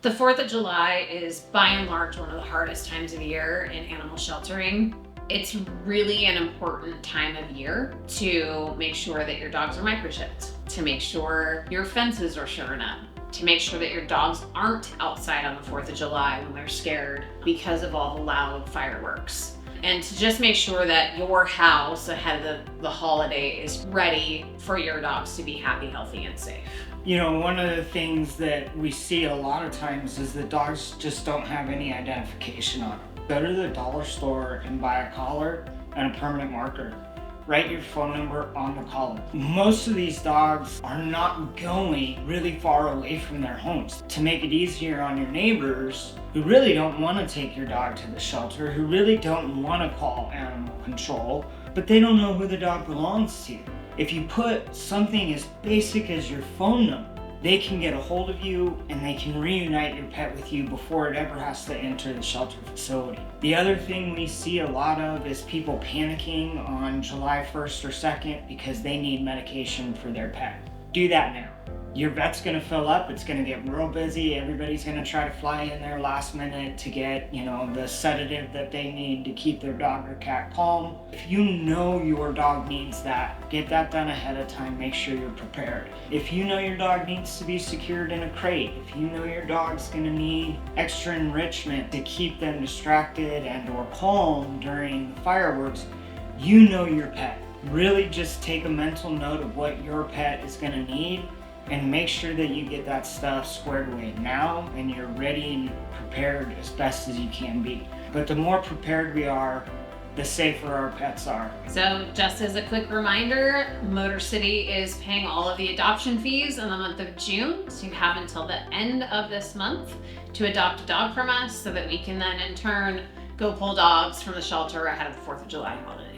The 4th of July is by and large one of the hardest times of year in animal sheltering. It's really an important time of year to make sure that your dogs are microchipped, to make sure your fences are shoring up, to make sure that your dogs aren't outside on the 4th of July when they're scared because of all the loud fireworks. And to just make sure that your house ahead of the holiday is ready for your dogs to be happy, healthy, and safe. You know, one of the things that we see a lot of times is the dogs just don't have any identification on them. Go to the dollar store and buy a collar and a permanent marker. Write your phone number on the collar. Most of these dogs are not going really far away from their homes. To make it easier on your neighbors who really don't want to take your dog to the shelter, who really don't want to call animal control, but they don't know who the dog belongs to. If you put something as basic as your phone number, they can get a hold of you and they can reunite your pet with you before it ever has to enter the shelter facility. The other thing we see a lot of is people panicking on July 1st or 2nd because they need medication for their pet. Do that now. Your vet's gonna fill up, it's gonna get real busy, everybody's gonna try to fly in there last minute to get, the sedative that they need to keep their dog or cat calm. If you know your dog needs that, get that done ahead of time, make sure you're prepared. If you know your dog needs to be secured in a crate, if you know your dog's gonna need extra enrichment to keep them distracted and or calm during the fireworks, you know your pet. Really just take a mental note of what your pet is gonna need and make sure that you get that stuff squared away now and you're ready and prepared as best as you can be. But the more prepared we are, the safer our pets are. So just as a quick reminder, Motor City is paying all of the adoption fees in the month of June. So you have until the end of this month to adopt a dog from us so that we can then in turn go pull dogs from the shelter ahead of the 4th of July holiday.